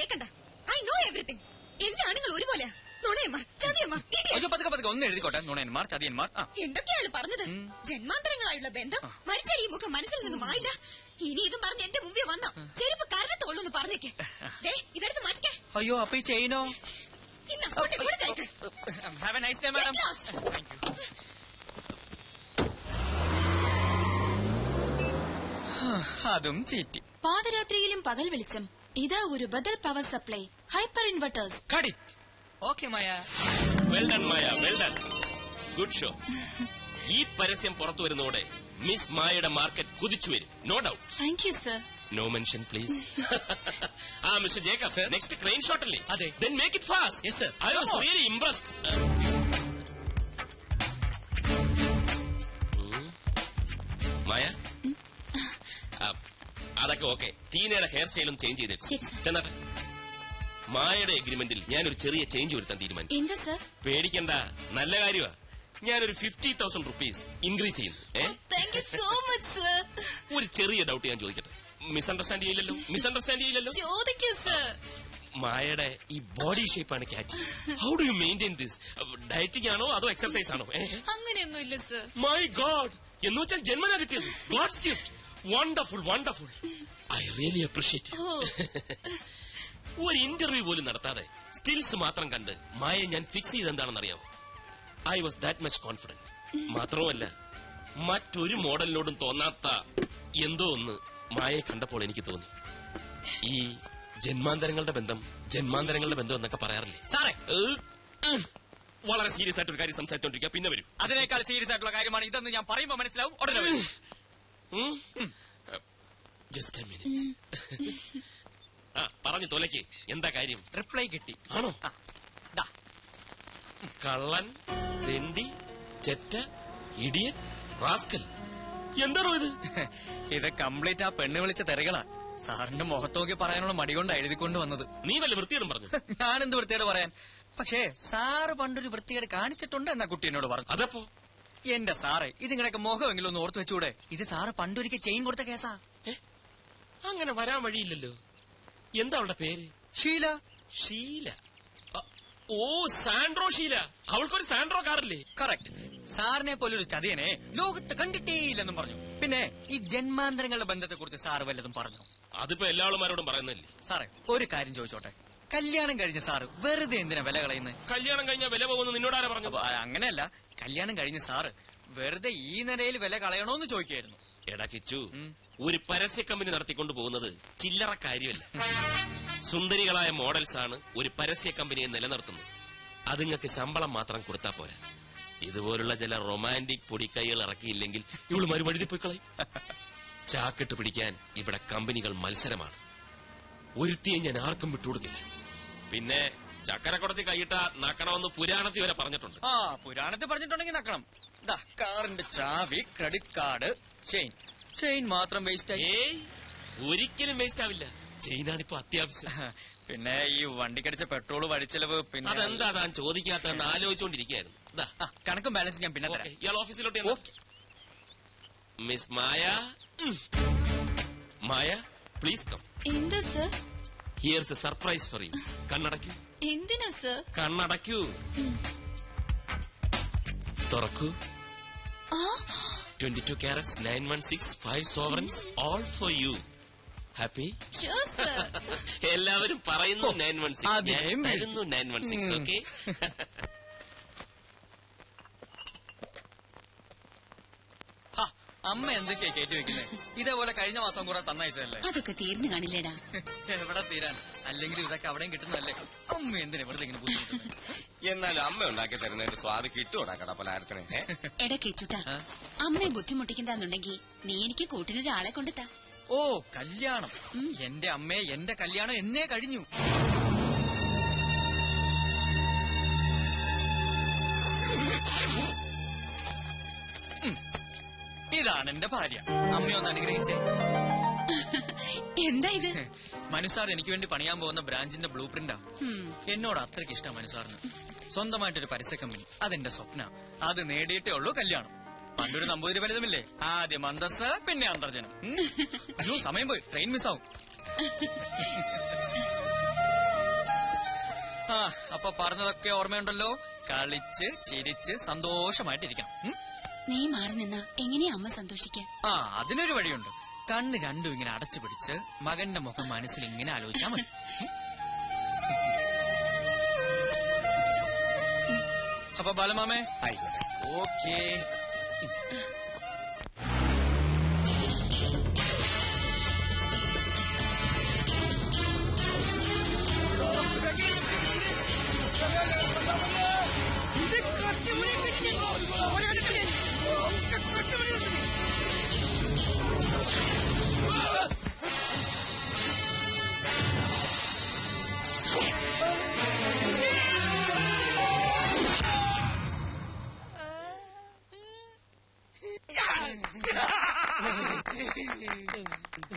കേക്കണ്ട. I know everything. എല്ലാ ആണുങ്ങളും ഒരുപോലെ. നുണയന്മാർ, ചതിയന്മാർ. ഒന്ന് എഴുതിക്കോട്ടെ. നുണയന്മാർ, ചതിയന്മാർ. എന്തൊക്കെയാണ് പറഞ്ഞത്? ജന്മാന്തരങ്ങളായുള്ള ബന്ധം മരിച്ച ഈ മുഖം മനസ്സിൽ നിന്നും ആയില്ല. ഇനി ഇതും പറഞ്ഞ് എന്റെ മുമ്പിൽ വന്നോ ചെരുപ്പ് കരണത്തോളൂന്ന് പറഞ്ഞേക്ക്. ഇതെടുത്ത് മാറ്റിക്കേ. അയ്യോ, അപ്പൊ ഈ ചെയിനോ? അതും ചീറ്റി. പാതിരാത്രിയിലും പകൽ വെളിച്ചം. ഇതാ ഒരു ബദൽ power supply. Hyper inverters. Okay Maya. Well done Maya, well done. Good show. ഈ പരസ്യം പുറത്തു വരുന്നതോടെ മിസ് മായയുടെ മാർക്കറ്റ് കുതിച്ചു വരും. No doubt. Thank you sir. No mention please. Mister Jacob, next crane shot അല്ലേ? അതെ. Then make it fast. Yes sir. I was really impressed. മായ, അതൊക്കെ ഓക്കെ. ടീനയുടെ ഹെയർ സ്റ്റൈലും ചേഞ്ച് ചെയ്തേക്കും. ചെന്നാട്ടെ. മായയുടെ എഗ്രിമെന്റിൽ ഞാനൊരു ചെറിയ ചേഞ്ച് വരുത്താൻ തീരുമാനിച്ചു. എന്താ സർ? പേടിക്കണ്ട, നല്ല കാര്യമാ. ഞാനൊരു 50,000 rupees ഇൻക്രീസ് ചെയ്യുന്നു. ഒരു ചെറിയ ഡൗട്ട് ഞാൻ ചോദിക്കട്ടെ? മിസ്അണ്ടർസ്റ്റാൻഡ് ചെയ്യില്ലല്ലോ? ചോദിക്കൂ സർ. മായയുടെ ഈ ബോഡി ഷേപ്പാണ് catch. How do you maintain this? Dieting ആണോ അതോ എക്സർസൈസ് ആണോ? അങ്ങനെയൊന്നുമില്ല സർ. മൈ ഗോഡ്, എന്ന് വെച്ചാൽ ജന്മനാ കിട്ടിയത്. God's gift. Wonderful. I really appreciate. ഒരു ഇന്റർവ്യൂ പോലും നടത്താതെ സ്റ്റിൽസ് മാത്രം കണ്ട് മായ ഞാൻ ഫിക്സ് ചെയ്തെന്താണെന്ന് അറിയാമോ? I was that much confident. മാത്രമല്ല, മറ്റൊരു മോഡലിനോടും തോന്നാത്ത എന്തോ ഒന്ന് മായയെ കണ്ടപ്പോൾ എനിക്ക് തോന്നി. ഈ ജന്മാന്തരങ്ങളുടെ ബന്ധം എന്നൊക്കെ പറയാറില്ലേ സാറേ? വളരെ സീരിയസ് ആയിട്ട് ഒരു കാര്യം സംസാരിച്ചോണ്ടിരിക്കുക, പിന്നെ വരും. അതിനേക്കാൾ സീരിയസ് ആയിട്ടുള്ള കാര്യമാണ് ഇതെന്ന് ഞാൻ പറയുമ്പോൾ മനസ്സിലാവും. ഉടനെ വരും. Just A minute. പറഞ്ഞു തൊലയ്ക്ക്. എന്താ കാര്യം? റിപ്ലൈ കിട്ടി. ആണോ? കള്ളൻ, തെണ്ടി, ചെറ്റ, ഇഡിയൻ, റാസ്കൽ. എന്താണോ ഇത്? ഇത് കംപ്ലീറ്റ് ആ പെണ്ണ് വിളിച്ച തെറികളാ. സാറിന്റെ മുഖത്തോക്കി പറയാനുള്ള മടി കൊണ്ട് എഴുതിക്കൊണ്ട് വന്നത്. നീ വല്ല വൃത്തിയോടും പറഞ്ഞു? ഞാനെന്ത് വൃത്തിയോട് പറയാൻ? പക്ഷേ സാറ് പണ്ടൊരു വൃത്തികേട് കാണിച്ചിട്ടുണ്ട് എന്നാ കുട്ടി എന്നോട് പറഞ്ഞു. അതപ്പോ? എന്റെ സാറേ, ഇതിങ്ങനെയൊക്കെ മുഖമെങ്കിലും ഒന്ന് ഓർത്തു വെച്ചൂടെ? ഇത് സാറ് പണ്ടൊരിക്കൽ ചെയിൻ കൊടുത്ത കേസാ. അങ്ങനെ വരാൻ വഴിയില്ലല്ലോ. എന്താ അവളുടെ പേര്? ഷീല. ഓ, സാൻഡ്രോ ഷീല. അവൾക്കൊരു സാൻഡ്രോ കാറില്ലേ? കറക്റ്റ്. സാറിനെ പോലൊരു ചതിയനെ ലോകത്ത് കണ്ടിട്ടേയില്ലെന്നും പറഞ്ഞു. പിന്നെ ഈ ജന്മാന്തരങ്ങളുടെ ബന്ധത്തെ കുറിച്ച് സാറ് വല്ലതും പറഞ്ഞു? അതിപ്പോ എല്ലാ ആളുമാരോടും പറയുന്നില്ലേ? സാറേ, ഒരു കാര്യം ചോദിച്ചോട്ടെ? കല്യാണം കഴിഞ്ഞ സാറ് വെറുതെ എന്തിനാ വില കളയുന്നത്? കല്യാണം കഴിഞ്ഞാൽ വില പോകുന്നു നിന്നോടാരാ പറഞ്ഞു? അങ്ങനെയല്ല, കല്യാണം കഴിഞ്ഞ സാറ് വെറുതെ ഈ നിലയിൽ വില കളയണോന്ന് ചോദിക്കായിരുന്നു. എടാ കിച്ചു, ഒരു പരസ്യ കമ്പനി നടത്തിക്കൊണ്ടു പോകുന്നത് ചില്ലറ കാര്യമല്ല. സുന്ദരികളായ മോഡൽസ് ആണ് ഒരു പരസ്യ കമ്പനിയെ നിലനിർത്തുന്നത്. അതുങ്ങൾക്ക് ശമ്പളം മാത്രം കൊടുത്താ പോരാ. ഇതുപോലുള്ള ചില റൊമാൻറ്റിക് പൊടിക്കൈകൾ ഇറക്കിയില്ലെങ്കിൽ ഇവളുമാര് വഴുതി പോയി കളയും. ചാക്കിട്ട് പിടിക്കാൻ ഇവിടെ കമ്പനികൾ മത്സരമാണ്. ഒരുത്തിയെ ഞാൻ ആർക്കും വിട്ടുകൊടുക്കില്ല. പിന്നെ ചക്കരക്കുടത്തി കൈയിട്ട നക്കണമെന്ന് പുരാണത്തിൽ വരെ പറഞ്ഞിട്ടുണ്ട്. പുരാണത്തിൽ പറഞ്ഞിട്ടുണ്ടെങ്കിൽ നക്കണം. കാറിന്റെ ചാവി, ക്രെഡിറ്റ് കാർഡ്, ചെയിൻ മാത്രം വേസ്റ്റ് ആയി. ഒരിക്കലും വേസ്റ്റ് ആവില്ല. ചെയിനാണിപ്പോ അത്യാവശ്യം. പിന്നെ ഈ വണ്ടിക്കടിച്ച പെട്രോൾ, വഴിച്ചെലവ്. പിന്നെ അതെന്താ താൻ ചോദിക്കാത്തെന്ന് ആലോചിച്ചോണ്ടിരിക്കുകയായിരുന്നു. കണക്കും ബാലൻസ് ഞാൻ പിന്നെ തരാം. ഇയാൾ ഓഫീസിലോട്ട്. Miss Maya, please come. എന്താ sir? Here's a surprise for you. കണ്ണടയ്ക്കൂ. എന്തിനാ സർ? കണ്ണടയ്ക്കൂ. തുറക്കൂ. 22 carats, 916, 5 sovereigns, all for you. Happy? Sure, sir. എല്ലാവരും പറയുന്നു 916. ഞാൻ തരുന്നു 916. ഓക്കെ? അമ്മ എന്തൊക്കെയാ കയറ്റി വെക്കുന്നത്? ഇതേപോലെ കഴിഞ്ഞ മാസം കൂടെ തന്നയച്ചതല്ലേ? അതൊക്കെ തീർന്നു കാണില്ലേടാ. എവിടെ തീരാൻ? അല്ലെങ്കിൽ ഇതൊക്കെ അവിടെയും കിട്ടുന്നതല്ലേ? അമ്മ എന്തിനാ വെറുതെ ഇങ്ങനെ ബുദ്ധിമുട്ടുന്നത്? എന്നാലും അമ്മ ഉണ്ടാക്കി തരുന്നതിന്റെ സ്വാദ് കിട്ടൂടാ കടപ്പലാരത്തിന്. എടാ കേച്ചുട്ടാ, അമ്മയെ ബുദ്ധിമുട്ടിക്കണ്ടെന്നുണ്ടെങ്കിൽ നീ എനിക്ക് കൂട്ടിനൊരാളെ കൊണ്ടെത്താ. ഓ, കല്യാണം. എന്റെ അമ്മയെ എന്റെ കല്യാണം എന്നേ കഴിഞ്ഞു. ഇതാണ് എന്റെ ഭാര്യ. അമ്മയൊന്ന് അനുഗ്രഹിച്ചേ. എന്താ ഇത്? മനുസാർ എനിക്ക് വേണ്ടി പണിയാൻ പോകുന്ന ബ്രാഞ്ചിന്റെ ബ്ലൂ പ്രിന്റാ. എന്നോട് അത്രയ്ക്ക് ഇഷ്ടം മനുസാറിന്. സ്വന്തമായിട്ടൊരു പരസ്യ കമ്പനി, അതെന്റെ സ്വപ്ന. അത് നേടിയിട്ടേ ഉള്ളൂ കല്യാണം. പണ്ടൊരു നമ്പൂതിരി ഫലിതമില്ലേ? ആദ്യം അന്തസ്, പിന്നെ അന്തർജനം. അയ്യോ, സമയം പോയി, ട്രെയിൻ മിസ്സാവും. ആ അപ്പൊ പറഞ്ഞതൊക്കെ ഓർമ്മയുണ്ടല്ലോ. കളിച്ച് ചിരിച്ച് സന്തോഷമായിട്ടിരിക്കണം. നീ മാറി നിന്നാ എങ്ങനെയാ അമ്മ സന്തോഷിക്കാൻ? ആ അതിനൊരു വഴിയുണ്ട്. കണ്ണ് രണ്ടും ഇങ്ങനെ അടച്ചു പിടിച്ച് മകന്റെ മുഖം മനസ്സിൽ ഇങ്ങനെ ആലോചിച്ചാൽ മതി. അപ്പൊ ബാലമാമേ ആയിക്കോട്ടെ. ഓക്കേ.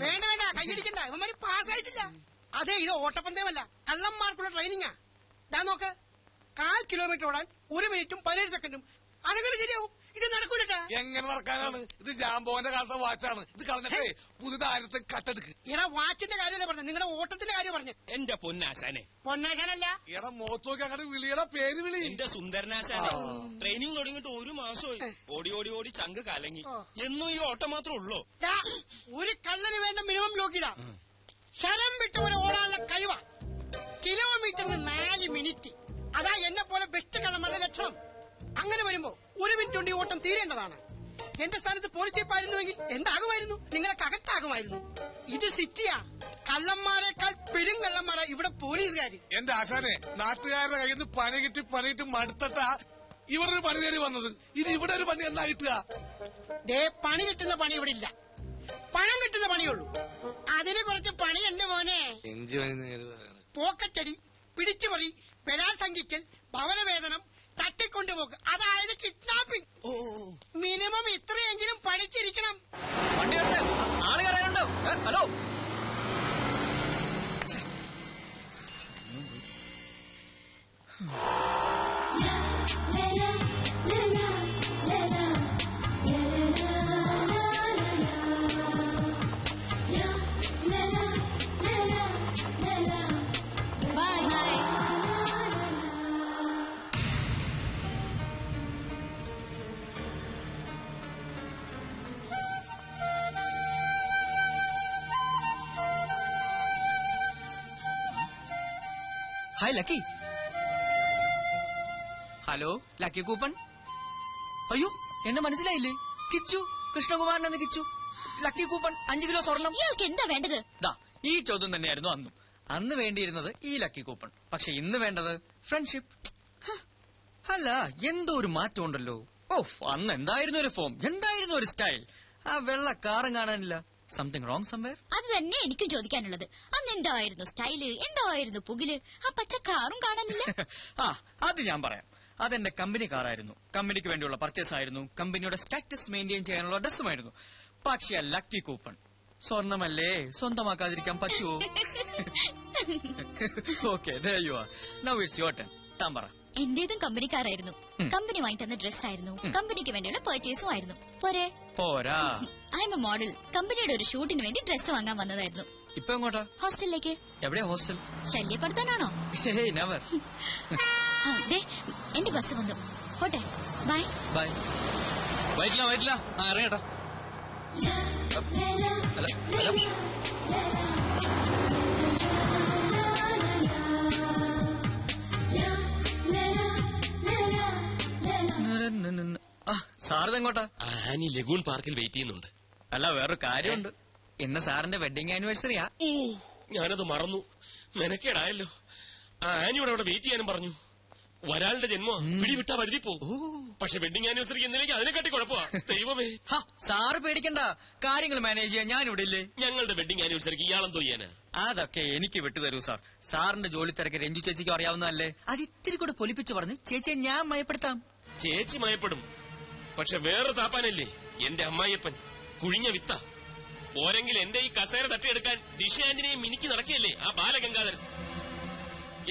വേണ്ട വേണ്ട, കൈയടിക്കണ്ട. ഇവന്മാര് പാസ്സായിട്ടില്ല. അതെ, ഇത് ഓട്ടപ്പന്തയമല്ല, കള്ളന്മാർക്കുള്ള ട്രെയിനിങ്ങാ. ഞാൻ നോക്ക്, 1/4 കിലോമീറ്റർ ഓടാൻ 1 മിനിറ്റും 17 സെക്കൻഡും. അനങ്ങനെ ശരിയാവും. ഇത് നടക്കൂലട്ടാ. എങ്ങനെ നടക്കാനാണ്? ഇത് ജാമ്പോന്റെ കാലത്തെ വാച്ചാണ്. ഇത് കളഞ്ഞിട്ടേ പുതുതാരത്തെ കട്ടെടുക്ക്. എടാ, വാച്ചിന്റെ കാര്യമല്ലേ പറഞ്ഞു, നിങ്ങളുടെ ഓട്ടത്തിന്റെ കാര്യം പറഞ്ഞു. എന്റെ പൊന്നാശാനെ, പൊന്നാശാനല്ല, എടാ മുഖത്ത് നോക്കി അങ്ങനെ വിളിയുടെ പേര് വിളി. എന്റെ സുന്ദരനാശാനെ, ട്രെയിനിങ് തുടങ്ങിയിട്ട് 1 മാസമായി. ഓടി ഓടി ഓടി ചങ്ക് കലങ്ങി. എന്നും ഈ ഓട്ടം മാത്രമേ ഉള്ളൂ. ദാ, ഒരു കള്ളന് വേണ്ട മിനിമം ലോക്കിതാ. ശരം വിട്ട് പോലെ ഓടാനുള്ള കഴിവാ. കിലോമീറ്ററിന് 4 മിനിറ്റ്. അതാ എന്നെ പോലെ ബെസ്റ്റ് കള്ളന്മാരുടെ ലക്ഷണം. അങ്ങനെ വരുമ്പോ 1 മിനിറ്റ് കൊണ്ട് ഈ ഓട്ടം തീരേണ്ടതാണ്. എന്റെ സ്ഥാനത്ത് പോലീസ് ചീപ്പായിരുന്നുവെങ്കിൽ എന്താകുമായിരുന്നു? നിങ്ങളെ കകത്താകുമായിരുന്നു. ഇത് സിറ്റിയാ. കള്ളന്മാരെക്കാൾ പെരും കള്ളന്മാരാ ഇവിടെ പോലീസുകാര്. എന്റെ ആശാനെ, നാട്ടുകാരുടെ കയ്യിൽ നിന്ന് പണി കിട്ടി പണിയിട്ട് മടുത്തട്ടാ ഇവിടെ ഒരു പണി തേടി വന്നത്. ഇത് ഇവിടെ ഒരു പണി എന്നാ കിട്ടുക? ദേ, പണി കിട്ടുന്ന പണി ഇവിടെ ഇല്ല. പണം കിട്ടുന്ന പണിയുള്ളൂ. അതിന് കുറച്ച് പണിയുണ്ട് മോനെ. പോക്കറ്റടി, പിടിച്ചുപറി, ബലാത്സംഗിക്കൽ, ഭവനവേതനം, തട്ടിക്കൊണ്ടുപോക്ക്, അതായത് കിഡ്നാപ്പിംഗ്. മിനിമം ഇത്രയെങ്കിലും പഠിച്ചിരിക്കണം. വണ്ടിയുണ്ട്, ആള് കയറാനുണ്ട്. Hello. Hi lucky. Hello, lucky coupon. അയ്യോ, എന്നെ മനസ്സിലായില്ലേ? കിച്ചു, കൃഷ്ണകുമാരൻ എന്ന കിച്ചു. ലക്കി കൂപ്പൺ 5 കിലോ സ്വർണം. ഇയാൾക്ക് എന്താ വേണ്ടത്? ദാ, ഈ ചോദ്യം തന്നെയായിരുന്നു അന്നും. അന്ന് വേണ്ടിയിരുന്നത് ഈ ലക്കി കൂപ്പൺ. പക്ഷെ ഇന്ന് വേണ്ടത് ഫ്രണ്ട്ഷിപ്പ്. അല്ല, എന്തോ ഒരു മാറ്റം ഉണ്ടല്ലോ. ഓഫ്, അന്ന് എന്തായിരുന്നു ഒരു ഫോം, എന്തായിരുന്നു ഒരു സ്റ്റൈൽ. ആ വെള്ള കാറും കാണാനില്ല. Something wrong somewhere. അത് തന്നെ എനിക്കും ചോദിക്കാനുള്ളത്. അന്ന് എന്തായിരുന്നു സ്റ്റൈല്, എന്തായിരുന്നു പുകില്, ആ പച്ച കാറും കാണാനില്ല. ആ, അത് ഞാൻ പറയാം. അതെന്റെ കമ്പനി കാറായിരുന്നു. കമ്പനിക്ക് വേണ്ടിയുള്ള പർച്ചേസ് ആയിരുന്നു. കമ്പനിയുടെ സ്റ്റാറ്റസ് മെയിൻറ്റെയിൻ ചെയ്യാനുള്ള ഡ്രസ്സുമായിരുന്നു. പക്ഷെ ലക്കി കൂപ്പൺ സ്വർണമല്ലേ, സ്വന്തമാക്കാതിരിക്കാൻ പറ്റുമോ? Okay, there you are. Now it's your turn. താൻ പറ. എന്റേതും കമ്പനിക്കാരായിരുന്നു. കമ്പനി വാങ്ങി തന്ന ഡ്രസ് ആയിരുന്നു. കമ്പനിക്ക് വേണ്ടിയുള്ള പർച്ചേസും ആയിരുന്നു. പോരെ? പോരാ. I M A model. കമ്പനിയുടെ ഒരു ഷൂട്ടിന് വേണ്ടി ഡ്രസ് വാങ്ങാൻ വന്നതായിരുന്നു. ഇപ്പൊ എങ്ങോട്ടാ? ഹോസ്റ്റലിലേക്ക്. എവിടെയാ ഹോസ്റ്റൽ? ശല്യപ്പെടുത്താനാണോ? നെവർ. എന്റെ ബസ് വന്നു. പോട്ടെ, ബൈ. ബൈ. വൈറ്റില്ല. ആ, ഇറങ്ങട്ടാ. ഹലോ. സാറിതെങ്ങോട്ടാ? ആനി ലഗൂൺ പാർക്കിൽ വെയിറ്റ് ചെയ്യുന്നുണ്ട്. അല്ല, വേറൊരു കാര്യമുണ്ട്. ഇന്ന് സാറിന്റെ വെഡിങ് ആനിവേഴ്സറിയാ. ഓ, ഞാനത് മറന്നു. മെനക്കേടായല്ലോ. ആനിയോട് അവിടെ വെയിറ്റ് ചെയ്യാനും പറഞ്ഞു. ഒരാളുടെ ജന്മോ പിടിവിട്ടാ വഴുതി പോകും. പക്ഷെ വെഡിങ് ആനിവേഴ്സറിക്ക് എന്തിലേക്ക് അതിനെക്കാട്ടി കുഴപ്പമാ. ദൈവമേ. സാറ് പേടിക്കണ്ട, കാര്യങ്ങൾ മാനേജ് ചെയ്യാൻ ഞാൻ ഇവിടെ ഇല്ലേ. ഞങ്ങളുടെ വെഡിങ് ആനിവേഴ്സറിക്ക് ഇയാളെന്തോ ചെയ്യാനാ? അതൊക്കെ എനിക്ക് വിട്ടുതരൂ സാർ. സാറിന്റെ ജോലി തിരക്ക് രഞ്ജു ചേച്ചിക്ക് അറിയാവുന്നതല്ലേ. അത് ഇത്തിരി കൂടെ പൊലിപ്പിച്ച് പറഞ്ഞ് ചേച്ചിയെ ഞാൻ മയപ്പെടുത്താം. ചേച്ചി മയപ്പെടും. പക്ഷെ വേറെ താപ്പാനല്ലേ എന്റെ അമ്മായിയപ്പൻ. കുഴിഞ്ഞ വിത്ത. പോരെങ്കിൽ എന്റെ ഈ കസേര തട്ടിയെടുക്കാൻ ദിശ ആന്റിനെയും മിനിക്ക് നടക്കുകയല്ലേ ആ ബാലഗംഗാധരൻ.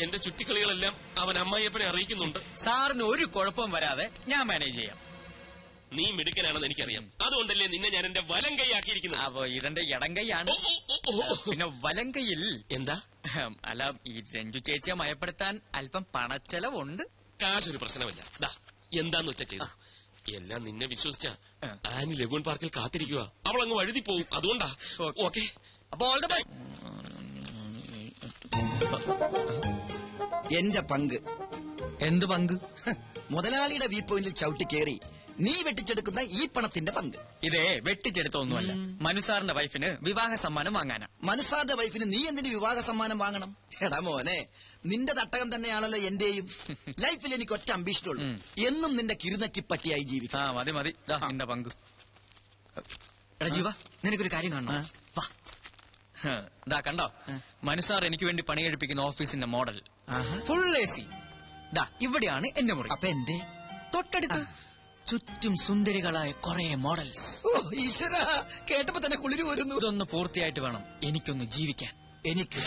എന്റെ ചുറ്റിക്കളികളെല്ലാം അവൻ അമ്മായിയപ്പനെ അറിയിക്കുന്നുണ്ട്. സാറിന് ഒരു കുഴപ്പവും വരാതെ ഞാൻ മാനേജ് ചെയ്യാം. നീ മിടുക്കനാണെന്ന് എനിക്കറിയാം. അതുകൊണ്ടല്ലേ നിന്നെ ഞാൻ എന്റെ വലം കൈയാക്കിയിരിക്കുന്നത്. അപ്പൊ ഇതെന്റെ ഇടം കൈയാണ്. ഓ, ഓ, ഓ, പിന്നെ വലങ്കയിൽ എന്താ അല്ല ഈ രഞ്ജു ചേച്ചിയെ മയപ്പെടുത്താൻ അല്പം പണച്ചെലവുണ്ട്. കാശൊരു പ്രശ്നമല്ല. ദാ എന്താന്ന് വെച്ചാ ചെയ്തു. എല്ലാം നിന്നെ വിശ്വസിച്ച ആനി ലഗൂൺ പാർക്കിൽ കാത്തിരിക്കുക. അവൾ അങ്ങ് വഴുതി പോവും. അതുകൊണ്ടാ. ഓക്കെ, അപ്പൊ ഓൾ ദ ബെസ്റ്റ്. എന്റെ പങ്ക്. എന്ത് പങ്ക്? മുതലാളിയുടെ വ്യൂ പോയിന്റിൽ ചവിട്ടി കയറി നീ വെട്ടിച്ചെടുക്കുന്ന ഈ പണത്തിന്റെ പങ്ക്. ഇതേ വെട്ടിച്ചെടുത്തൊന്നുമല്ല, മനുസാറിന്റെ വൈഫിന് വിവാഹ സമ്മാനം വാങ്ങാനാ. മനസ്സാന്റെ വൈഫിന് നീ എന്തിന് വിവാഹ സമ്മാനം വാങ്ങണം? എടാ മോനെ, നിന്റെ തട്ടകം തന്നെയാണല്ലോ എന്റെയും. ലൈഫിൽ എനിക്ക് ഒറ്റ അംബീഷനുള്ളൂ, എന്നും നിന്റെ കിരുനക്കിപ്പട്ടിയായി ജീവിക്കാം. മതി മതി, നിന്റെ പങ്ക്. എടാ ജീവ, നിനക്കൊരു കാര്യം കാണണം. വാ. ദാ കണ്ടോ, മനുസാർ എനിക്ക് വേണ്ടി പണി കഴിപ്പിക്കുന്ന ഓഫീസിന്റെ മോഡൽ ഫുൾ AC. ദാ ഇവിടെയാണ് എന്റെ മുറി. അപ്പൊ എന്റെ തൊട്ടടുത്ത് ചുറ്റും സുന്ദരികളായ കുറെ മോഡൽസ്. ഓ ഈശ്വര, കേട്ടപ്പോ തന്നെ കുളിര് വരുന്നു. ഇതൊന്ന് പൂർത്തിയായിട്ട് വേണം എനിക്കൊന്ന് ജീവിക്കാൻ. എനിക്ക്